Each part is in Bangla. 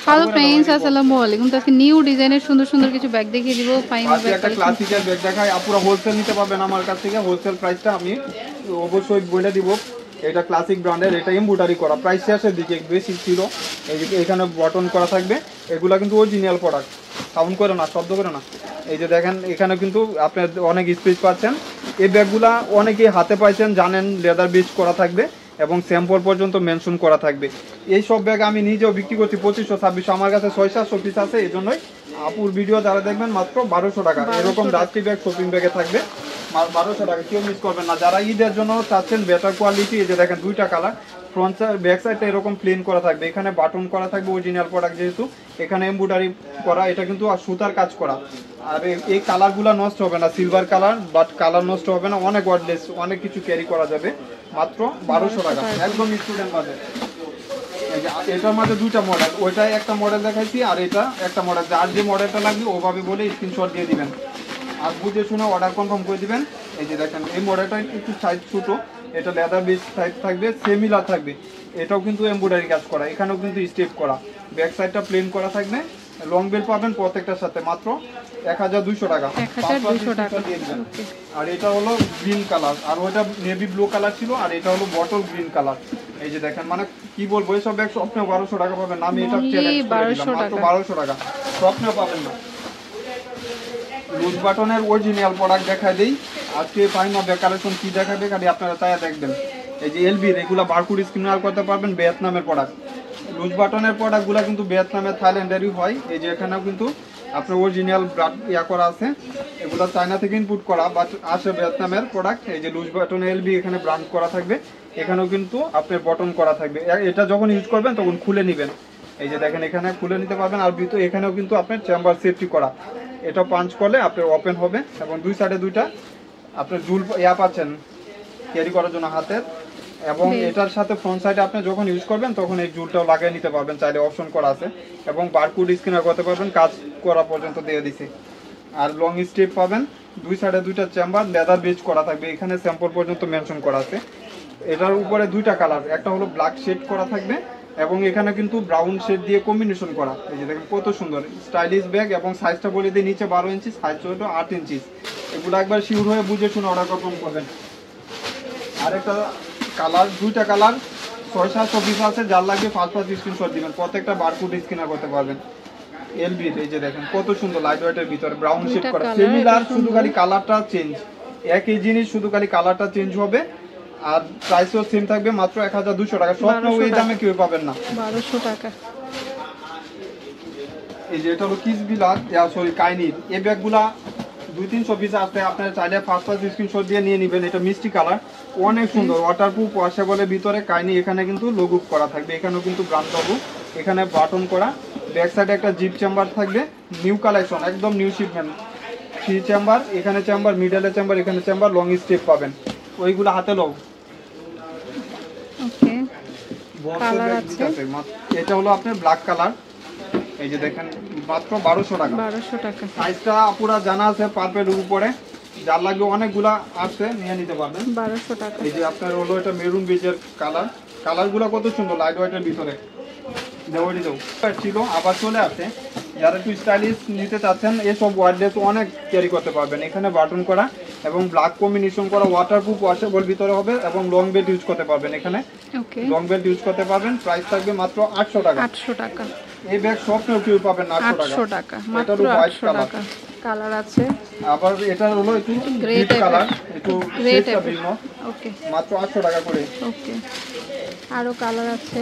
হ্যালো फ्रेंड्स আসসালামু আলাইকুম। তো আজকে নিউ ডিজাইনের সুন্দর সুন্দর কিছু ব্যাগ দেখিয়ে দিব। ফাইনাল ব্যাগ একটা ক্লাসিক্যাল ব্যাগ দেখাই, আপুরা হোলসেল নিতে পারবেন আমার কাছ থেকে। হোলসেল প্রাইসটা আমি অবশ্যই বলে দিব। এটা ক্লাসিক ব্র্যান্ডের, এটা এমব্রয়ডারি করা, প্রাইস শেষের দিকে বেশি ছিল। এই যে এখানে বটন করা থাকবে, এগুলা কিন্তু অরিজিনাল প্রোডাক্ট। সাউন্ড করে না, শব্দ করে না। এই যে দেখেন এখানে কিন্তু আপনার অনেক স্পেস পাচ্ছেন। এই ব্যাগগুলা অনেকেই হাতে পাইছেন, জানেন লেদার বেজ করা থাকবে এবং স্যাম্পল পর্যন্ত মেনশন করা থাকবে। এই সব ব্যাগ আমি নিজেও বিক্রি করছি 2500-2600, আমার কাছে 600-700 পিস আছে। এই জন্যই আপুর ভিডিও যারা দেখবেন মাত্র 1200 টাকা। এরকম রাত্রি ব্যাগ শপিং ব্যাগে থাকবে 1200 টাকা, কেউ মিস করবেন না। যারা ঈদের জন্য চাচ্ছেন বেটার কোয়ালিটি, এই যে দেখেন দুইটা কালার, ফ্রন্ট সাইড ব্যাক সাইডটা এরকম প্লেন করা থাকবে, এখানে বাটন করা থাকবে অরিজিনাল প্রোডাক্ট যেহেতু, এখানে এমব্রয়ডারি করা, এটা কিন্তু সুতার কাজ করা। আর এই কালারগুলো নষ্ট হবে না, সিলভার কালার, বাট কালার নষ্ট হবে না, অনেক ওয়ার্ডলেস, অনেক কিছু ক্যারি করা যাবে। মাত্র 1200 টাকা, একদম স্টুডেন্ট বাজেট। এটার মধ্যে দুইটা মডেল, ওইটাই একটা মডেল দেখাইছি আর এটা একটা মডেল। যার যে মডেলটা লাগবে ওভাবে বলে স্ক্রিনশট দিয়ে দিবেন আর বুঝে শুনে অর্ডার কনফার্ম করে দিবেন। এই যে দেখেন এই মডেলটা একটু সাইজ ছোট, এটা লেদার বেস সাইজ থাকবে, সেমিলার থাকবে। এটাও কিন্তু এমব্রয়ডারি কাজ করা, এখানেও কিন্তু স্টেপ করা, ব্যাক সাইডটা প্লেন করা থাকবে। লং বেল পাবেন প্রত্যেকটার সাথে, মাত্র 1200 টাকা। 1200 টাকা। আর এটা হলো গ্রিন কালার, আর ওইটা নেভি ব্লু কালার ছিল, আর এটা হলো বটল গ্রিন কালার। এই যে দেখেন, মানে কি বলবো, এইসব ব্যাগ স্বপ্নে 1200 টাকা পাবেন না, আমি এটা চ্যালেঞ্জ করে দিলাম, মাত্র 1200 টাকা, স্বপ্নে পাবেন না। লুজ বাটনের অরিজিনাল প্রোডাক্ট দেখাই দেই আজকে। ফাইনাল ব্যাগ কালেকশন কি দেখাবে খালি আপনারা তাই দেখবেন। এই যে এলবির এগুলা বারকোড স্ক্যানার করতে পারবেন, ভিয়েতনামের প্রোডাক্ট। লুজ বাটনের প্রোডাক্টগুলো কিন্তু ভিয়েতনামের, থাইল্যান্ডেরই হয়। এই যে এখানেও কিন্তু আপনার অরিজিনাল ইয়া করা আছে, এগুলো চায়না থেকে ইনপুট করা, বাট আসে ভিয়েতনামের প্রোডাক্ট। এই যে লুজ বাটন এলবি এখানে ব্র্যান্ড করা থাকবে, এখানেও কিন্তু আপনার বটন করা থাকবে। এটা যখন ইউজ করবেন তখন খুলে নেবেন, এই যে দেখেন এখানে খুলে নিতে পারবেন। আর ভিতরে এখানেও কিন্তু আপনার চেম্বার সেফটি করা, এটা পাঞ্চ করলে আপনার ওপেন হবে এবং দুই সাইডে দুইটা আপনার জুল ইয়া পাচ্ছেন ক্যারি করার জন্য হাতের। এবং এটার সাথে ফ্রন্ট সাইডে আপনি যখন ইউজ করবেন তখন এই জুলটাও লাগিয়ে নিতে পারবেন, চাইলে অপশন করা আছে। এবং বারকোড স্ক্যানার করতে পারবেন, কাজ করা পর্যন্ত দিয়ে দিছে। আর লং স্টেপ পাবেন, দুই সাইডে দুইটা চেম্বার, লেদার বেজ করা থাকবে, এখানে স্যাম্পল পর্যন্ত মেনশন করা আছে। এটার উপরে দুইটা কালার, একটা হলো ব্ল্যাক শেড করা থাকবে এবং এখানে কিন্তু ব্রাউন শেড দিয়ে কম্বিনেশন করা। এই যে দেখেন কত সুন্দর স্টাইলিশ ব্যাগ। এবং সাইজটা বলে দিই, নিচে 12 ইঞ্চি, সাইজ ছোট 8 ইঞ্চি। এগুলো একবার শিওর হয়ে বুঝে শুনে অর্ডার কনফার্ম করবেন। আরেকটা কালার, দুইটা কালার, 600-700 পিস আছে, যার লাগবে ফার্স্ট স্ক্রিনশট দিবেন, প্রত্যেকটা বারকোড স্ক্যানার করতে পারবেন। এলবির এই যে দেখেন কত সুন্দর লাইট ওয়েটের ভিতরে ব্রাউন শেড করা, সিমিলার, শুধু খালি কালারটা চেঞ্জ, একই জিনিস শুধু খালি কালারটা চেঞ্জ হবে। আর প্রাইসও সেম থাকবে, মাত্র 1200 টাকা। স্বপ্ন ওই দামে কেউ পাবেন না, 1200 টাকা। এই যে এটা হলো কিস বিলার, সরি কাইনির। এই ব্যাগগুলা 200-300 পিস আছে, আপনারা চাইলে ফার্স্ট স্ক্রিনশট দিয়ে নিয়ে নেবেন। এটা মিষ্টি কালার, অনেক সুন্দর, ওয়াটারপ্রুফ, ওয়াশেবলের ভিতরে কাইনি। এখানে কিন্তু লোগো করা থাকবে, এখানেও কিন্তু ব্র্যান্ড লোগো, এখানে বাটন করা। ব্যাক সাইডে একটা জিপ চেম্বার থাকবে, নিউ কালেকশন, একদম নিউ শিপমেন্ট। 3 চেম্বার, এখানে চেম্বার, মিডলে চেম্বার, এখানে চেম্বার, লং স্টেপ পাবেন। ওইগুলো হাতে লও। ওকে, কালার আছে। এটা হলো আপনার ব্ল্যাক কালার, এই যে দেখেন মাত্র 1200 টাকা। 1200 টাকা। সাইজটা পুরো জানা আছে, পারপেলের উপরে, যার লাগবে অনেকগুলা আছে, নিয়ে নিতে পারবেন। 1200 টাকা। এই যে আপনার হলো এটা মেরুন বেজের কালার, কালারগুলো কত সুন্দর লাইট ওয়েটের ভিতরে। দেওয়ারি দাও ছিল, আবার চলে আসে। যারা একটু স্টাইলিশ নিতে চাচ্ছেন, এসব ওয়ারলেস অনেক ক্যারি করতে পারবেন। এখানে বাটন করা এবং ব্ল্যাক কম্বিনেশন করা, ওয়াটারপ্রুফ, ওয়াশেবল ভিতরে হবে এবং লং বেল্ট ইউজ করতে পারবেন। এখানে ওকে, লং বেল্ট ইউজ করতে পারবেন। প্রাইস থাকবে মাত্র 800 টাকা। 800 টাকা। এই ব্যাগ স্বপ্নেও কেউ পাবেন না 800 টাকা, মাত্র 800 টাকা। কালার আছে, আবার এটা হলো একটু গ্রে কালার, একটু গ্রে টাইপের। ওকে, মাত্র 800 টাকা করে। ওকে, আরো কালার আছে।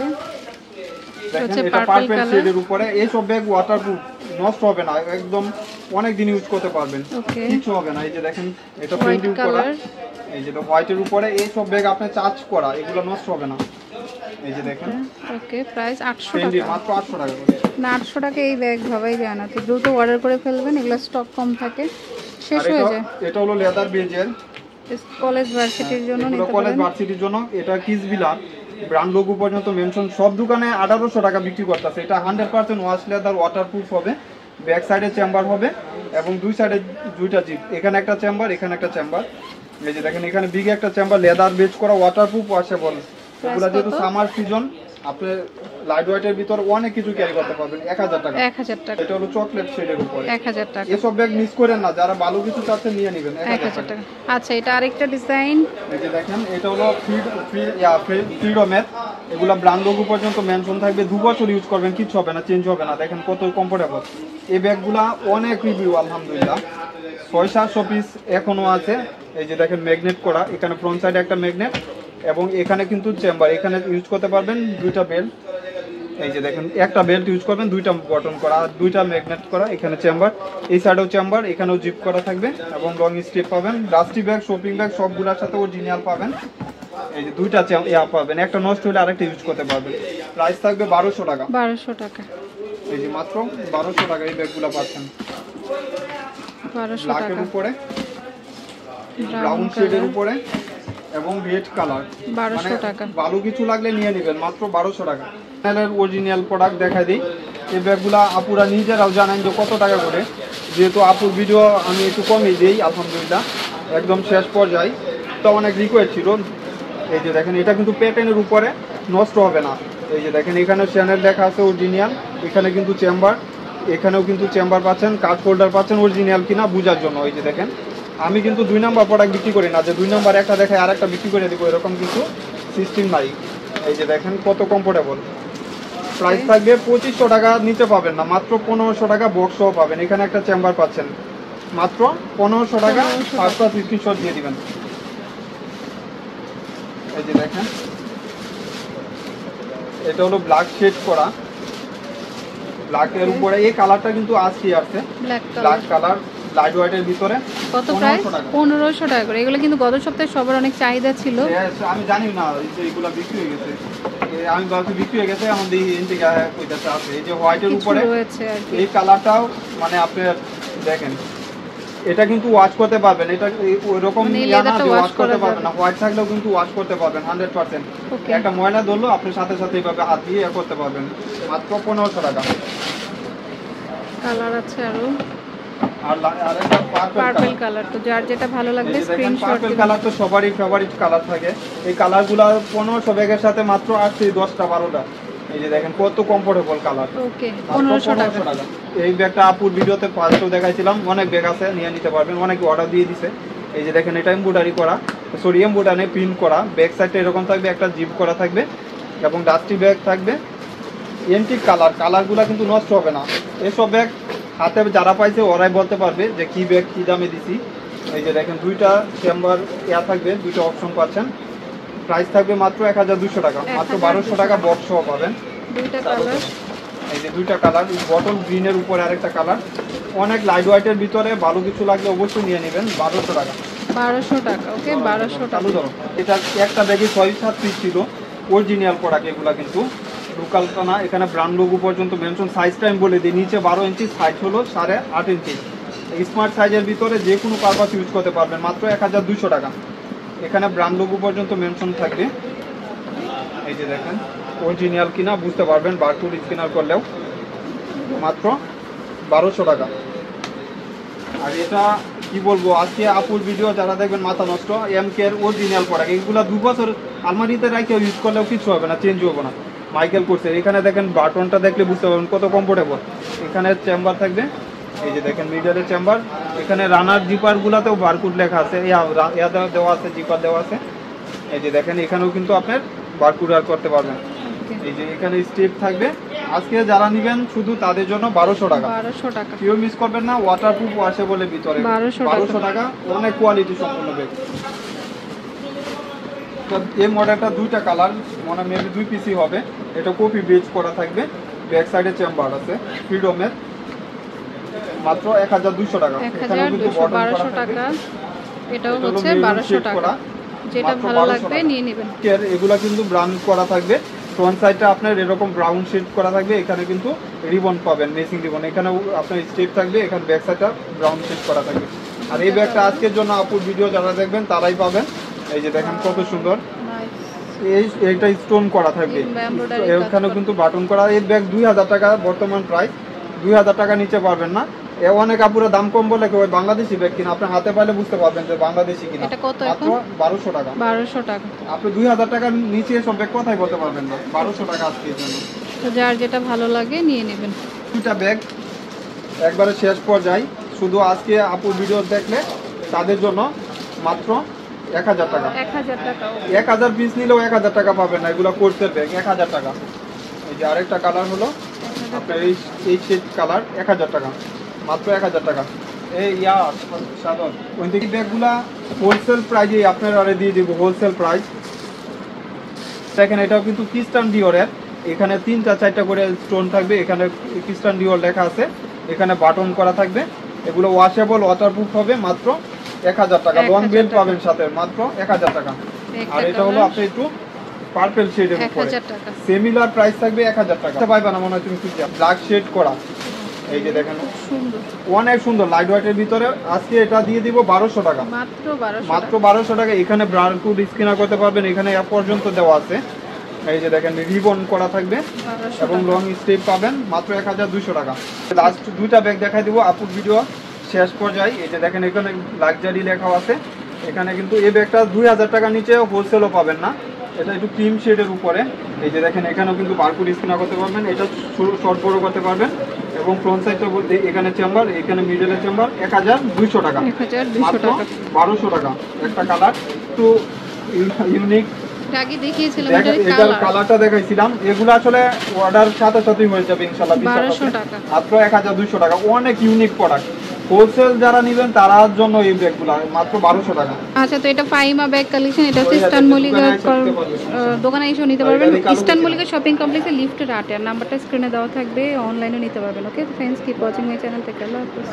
দেখেন এটা পার্পল শেডের উপরে। এই সব ব্যাগ ওয়াটারপ্রুফ, নষ্ট হবে না, একদম অনেক দিন ইউজ করতে পারবেন, কিছু হবে না। এই যে দেখেন এটা প্রিন্টিং করা, এই যে হোয়াইটের উপরে। এই সব ব্যাগ আপনি চার্জ করা, এগুলো নষ্ট হবে না। এই যে দেখেন, ওকে, প্রাইস 800 টাকা, মাত্র 800 টাকা করে। না 800 টাকা এই ব্যাগ ভাবাই যায় না। তো দ্রুত অর্ডার করে ফেলবেন, এগুলো স্টক কম থাকে, শেষ হয়ে যায়। এটা হলো লেদার বেজের, কলেজ ভার্সিটির জন্য নিতে পারেন। কলেজ ভার্সিটির জন্য। এটা কিস বিলার, ব্র্যান্ড লোগো পর্যন্ত মেনশন। সব দোকানে 1800 টাকা বিক্রি করতেছে। এটা 100% ওয়াশ লেদার, ওয়াটারপ্রুফ হবে। ব্যাক সাইডে চেম্বার হবে এবং দুই সাইডে দুইটা জিপ, এখানে একটা চেম্বার, এখানে একটা চেম্বার। এই যে দেখেন এখানে বিগ একটা চেম্বার, লেদার বেজ করা, ওয়াটারপ্রুফ, ওয়াশেবল। এগুলা যেহেতু সামার সিজন, আপনি লাইট ওয়েটের ভিতর অনেক কিছু ক্যারি করতে পারবেন। 1000 টাকা। 1000 টাকা। এটা হলো চকলেট শেডের উপরে। 1000 টাকা। এসব ব্যাগ মিস করেন না, যারা ভালো কিছু চাচ্ছেন নিয়ে নেবেন। 1000 টাকা। আচ্ছা, এটা আরেকটা ডিজাইন। এই যে দেখেন, এটা হলো ফ্রিডমের। এগুলা ব্র্যান্ড লোগো পর্যন্ত মেনশন থাকবে, 2 বছর ইউজ করবেন, কিছু হবে না, চেঞ্জ হবে না। দেখেন কত কমফোর্টেবল। এই ব্যাগগুলা অনেক রিভিউ আলহামদুলিল্লাহ। 600-700 পিস এখনো আছে। এই যে দেখেন ম্যাগনেট করা, এখানে ফ্রন্ট সাইডে একটা ম্যাগনেট এবং এখানে কিন্তু চেম্বার, এখানে ইউজ করতে পারবেন 2টা বেল্ট। এই যে দেখেন একটা বেল্ট ইউজ করবেন, 2টা বটন করা আর 2টা ম্যাগনেট করা। এখানে চেম্বার, এই সাইডেও চেম্বার, এখানেও জিপ করা থাকবে এবং লং স্ট্রিপ পাবেন। ডাস্টি ব্যাগ, শপিং ব্যাগ সবগুলোর সাথে অরিজিনাল পাবেন। এই যে 2টা পাবেন, একটা নষ্ট হলে আরেকটা ইউজ করতে পারবেন। প্রাইস থাকবে 1200 টাকা। 1200 টাকা। এই যে মাত্র 1200 টাকা এই ব্যাগগুলো পাচ্ছেন। 1200 ব্ল্যাকের টাকা। উপরে, ব্রাউন শেডের উপরে এবং রেড কালার। 1200 টাকা। ভালো কিছু লাগলে নিয়ে নেবেন, মাত্র 1200 টাকা। চ্যানেলের অরিজিনাল প্রোডাক্ট দেখা দিই। এই ব্যাগগুলা আপুরা নিজেরাও জানেন যে কত টাকা করে, যেহেতু আপুর ভিডিও আমি একটু কমই দিই আলহামদুলিল্লাহ, একদম শেষ পর্যায়ে। তো অনেক রিকোয়েস্ট ছিল। এই যে দেখেন, এটা কিন্তু প্যাটার্নের উপরে, নষ্ট হবে না। এই যে দেখেন, এখানে চ্যানেল লেখা আছে অরিজিনাল, এখানে কিন্তু চেম্বার, এখানেও কিন্তু চেম্বার পাচ্ছেন, কার্ড হোল্ডার পাচ্ছেন অরিজিনাল কিনা বোঝার জন্য। এই যে দেখেন, আমি কিন্তু 2 নাম্বার প্রোডাক্ট বিক্রি করি না যে 2 নাম্বার একটা দেখায় আর একটা বিক্রি করে দিব, এরকম কিন্তু সিস্টেম নাই। এই যে দেখেন কত কমফোর্টেবল। প্রাইস থাকবে 2500 টাকা, নিচে পাবেন না, মাত্র 1500 টাকা বক্সও পাবেন। এখানে একটা চেম্বার পাচ্ছেন, মাত্র 1500 টাকা। 5টা স্ক্রিনশট দিয়ে দিবেন। এই যে দেখেন, এটা হলো ব্ল্যাক শেড করা, ব্ল্যাকের উপরে এই কালারটা কিন্তু আজকে আসছে, ব্ল্যাক কালার লাইট ওয়েটের ভিতরে। কত প্রাইস? 1500 টাকা করে। এগুলো কিন্তু গত সপ্তাহে সবার অনেক চাহিদা ছিল। আমি জানি না যে এগুলো বিক্রি হয়ে গেছে, আমি ভাবছি বিক্রি হয়ে গেছে, এখন দেখি ইন্টিকা কইতাছে আছে। এই যে হোয়াইটের উপরে এই কালারটাও মানে আপনি দেখেন, এটা কিন্তু ওয়াশ করতে পারবেন। এটা ওইরকম ওয়াশ করতে পারবেন না, হোয়াইট থাকলেও কিন্তু ওয়াশ করতে পারবেন 100%। একটা ময়লা ধরলো আপনি সাথে সাথে এইভাবে হাত দিয়ে করতে পারবেন, মাত্র 1500 টাকা। কালার আছে আরো, আর একটা পার্পল কালার। তো যার যেটা ভালো লাগবে স্ক্রিনশট দিন। পার্পল কালার তো সবারই ফেভারিট কালার থাকে। এই কালারগুলো 1500 ব্যাগের সাথে মাত্র আসছে 10টা 12টা। এই যে দেখেন কত কমফোর্টেবল কালার। ওকে, 1500 টাকা। এই ব্যাগটা আপুর ভিডিওতে ফার্স্টেও দেখাইছিলাম, অনেক ব্যাগ আছে, নিয়ে নিতে পারবেন, অনেকে অর্ডার দিয়ে দিছে। এই যে দেখেন, এটা এমব্রয়ডারি করা, সরি এমব্রয়ডারি প্রিন্ট করা। ব্যাক সাইডটা এরকম থাকবে, একটা জিপ করা থাকবে এবং ডাস্টি ব্যাগ থাকবে। এন্টিক কালারগুলো কিন্তু নষ্ট হবে না। এসব ব্যাগ হাতে যারা পাইছে ওরাই বলতে পারবে যে কি ব্যাগ কি দামে দিছি। এই যে দেখেন, 2টা চেম্বার থাকবে, 2টা অপশন পাচ্ছেন। প্রাইস থাকবে মাত্র 1200 টাকা, মাত্র 1200 টাকা বক্সও পাবেন। 2টা কালার, এই যে 2টা কালার, বটল গ্রিনের উপরে আরেকটা কালার। অনেক লাইট ওয়েটের ভিতরে, ভালো কিছু লাগলে অবশ্যই নিয়ে নেবেন। 1200 টাকা। 1200 টাকা। ওকে, 1200 টাকা। চালু ধরো। এটা একটা ব্যাগে 6-7 পিস ছিল, অরিজিনাল প্রোডাক্ট এগুলা, কিন্তু লোকাল না। এখানে ব্র্যান্ড লোগো পর্যন্ত মেনশন। সাইজটা আমি বলে দিই, নিচে 12 ইঞ্চি, সাইজ হলো 8.5 ইঞ্চি। স্মার্ট সাইজের ভিতরে যে কোনো পারপাস ইউজ করতে পারবেন, মাত্র 1200 টাকা। এখানে ব্র্যান্ড লোগো পর্যন্ত মেনশন থাকবে। এই যে দেখেন, অরিজিনাল কিনা বুঝতে পারবেন বারকোড স্ক্যানার করলেও। মাত্র 1200 টাকা। আর এটা কি বলবো, আজকে আপুর ভিডিও যারা দেখবেন মাথা নষ্ট, এমকে এর অরিজিনাল প্রোডাক্ট। এগুলো 2 বছর আলমারিতে রাখে ইউজ করলেও কিছু হবে না, চেঞ্জ হবে না। মাইকেল করছে। এখানে দেখেন বাটনটা দেখলে বুঝতে পারবেন কত কমফোর্টেবল। এখানে চেম্বার থাকবে, এই যে দেখেন মিডলের চেম্বার। এখানে রানার জিপার গুলাতেও বারকোড লেখা আছে, দেওয়া আছে, জিপার দেওয়া আছে। এই যে দেখেন, এখানেও কিন্তু আপনার বারকোড আর করতে পারবেন। এই যে এখানে স্টেপ থাকবে। আজকে যারা নেবেন শুধু তাদের জন্য 1200 টাকা। 1200 টাকা। কেউ মিস করবেন না, ওয়াটারপ্রুফ আসে বলে ভিতরে। 1200 টাকা, অনেক কোয়ালিটি সম্পূর্ণ ব্যাগ। এই মডেলটা 2টা কালার, মনে মেবি 2 পিসই হবে। এটা কপি বেজ করা থাকবে, ব্যাক সাইডে চেম্বার আছে ফ্রিডমের, মাত্র 1200 টাকা। এখানে কিন্তু বটন করা 1200 টাকা। এটাও হচ্ছে 1200 টাকা। যেটা ভালো লাগবে নিয়ে নেবেন। এগুলা কিন্তু ব্রাউন করা থাকবে। ফ্রন্ট সাইডটা আপনার এরকম ব্রাউন শেড করা থাকবে। এখানে কিন্তু রিবন পাবেন, মেসিং রিবন। এখানে আপনার স্টেপ থাকবে, এখানে ব্যাক সাইডটা ব্রাউন শেড করা থাকবে। আর এই ব্যাগটা আজকের জন্য আপুর ভিডিও যারা দেখবেন তারাই পাবেন। এই যে দেখেন কত সুন্দর, এইটা স্টোন করা থাকবে, এখানে কিন্তু বাটন করা। এই ব্যাগ 2000 টাকা বর্তমান প্রাইস, 2000 টাকা নিচে পারবেন না। অনেক আপুরা দাম কম বলে ওই বাংলাদেশি ব্যাগ কিনা, আপনি হাতে পাইলে বুঝতে পারবেন যে বাংলাদেশি কিনা। এটা কত মাত্র এখন? 1200 টাকা। 1200 টাকা। আপনি 2000 টাকার নিচে সব ব্যাগ কোথায় বলতে পারবেন না। 1200 টাকা আজকের জন্য। তো যার যেটা ভালো লাগে নিয়ে নেবেন। দুটা ব্যাগ একবারে শেষ পর্যায়ে, শুধু আজকে আপু ভিডিও দেখলে তাদের জন্য মাত্র 1000 টাকা। 1000 টাকা। 1000 পিস নিলেও 1000 টাকা পাবেন না, এগুলো কোর্সের ব্যাগ 1000 টাকা। এই যে আরেকটা কালার হলো আপনার এই শেড কালার 1000 টাকা, মাত্র 1000 টাকা। এই সাদর ওই থেকে ব্যাগগুলা হোলসেল প্রাইজে আপনার আরে দিয়ে দিব, হোলসেল প্রাইস। দেখেন এটাও কিন্তু ক্রিস্টান ডিওরের, এখানে 3-4টা করে স্টোন থাকবে, এখানে ক্রিস্টান ডিওর লেখা আছে, এখানে বাটন করা থাকবে। এগুলো ওয়াশেবল ওয়াটারপ্রুফ হবে, মাত্র 1000 টাকা। লং বেল্ট পাবেন সাথে, মাত্র 1000 টাকা। আর এটা হলো আপনি একটু পার্পল শেডের উপরে, 1000 টাকা। সিমিলার প্রাইস থাকবে 1000 টাকা। পাইবা না মনে হয় তুমি খুঁজে, ব্ল্যাক শেড করা। এই যে দেখেন সুন্দর, অনেক সুন্দর লাইট ওয়েটের ভিতরে। আজকে এটা দিয়ে দিব 1200 টাকা, মাত্র 1200। মাত্র 1200 টাকা। এখানে বারকোড স্ক্যানার করতে পারবেন, এখানে অ্যাপ পর্যন্ত দেওয়া আছে। এই যে দেখেন রিবন করা থাকবে এবং লং স্টেপ পাবেন, মাত্র 1200 টাকা। লাস্ট দুইটা ব্যাগ দেখাই দিব আপুর ভিডিও শেষ পর্যায়ে। এই যে দেখেন এখানে লাক্সারি লেখা আছে, এখানে কিন্তু এই ব্যাগটা 2000 টাকার নিচে হোলসেলও পাবেন না, এটা একটু ক্রিম শেডের উপরে। এই যে দেখেন এখানেও কিন্তু বারকোড স্ক্যানার করতে পারবেন, এটা শর্ট বড় করতে পারবেন। এবং ফ্রন্ট সাইডটা বলতে এখানে চেম্বার, এখানে মিডলের চেম্বার, 1200 টাকা, 1200 টাকা। 1200 টাকা। একটা কালার একটু ইউনিক, আগে দেখিয়েছিলাম এটার কালারটা দেখাইছিলাম। এগুলো আসলে অর্ডার সাথে সাথেই হয়ে যাবে ইনশাআল্লাহ। 1200 টাকা, মাত্র 1200 টাকা। অনেক ইউনিক প্রোডাক্ট, হোলসেল যারা নেবেন তার জন্য এই ব্যাগগুলো মাত্র 1200 টাকা। আচ্ছা, তো এটা ফাইমা ব্যাগ কালেকশন, এটা হচ্ছে ইস্টার্ন মল্লিকা দোকানে এসেও নিতে পারবেন। ইস্টার্ন মল্লিকা শপিং কমপ্লেক্সের লিফটের 8 এর নাম্বারটা স্ক্রিনে দেওয়া থাকবে, অনলাইনে নিতে পারবেন। Okay friends, keep watching my channel, take care, আল্লাহ হাফেজ।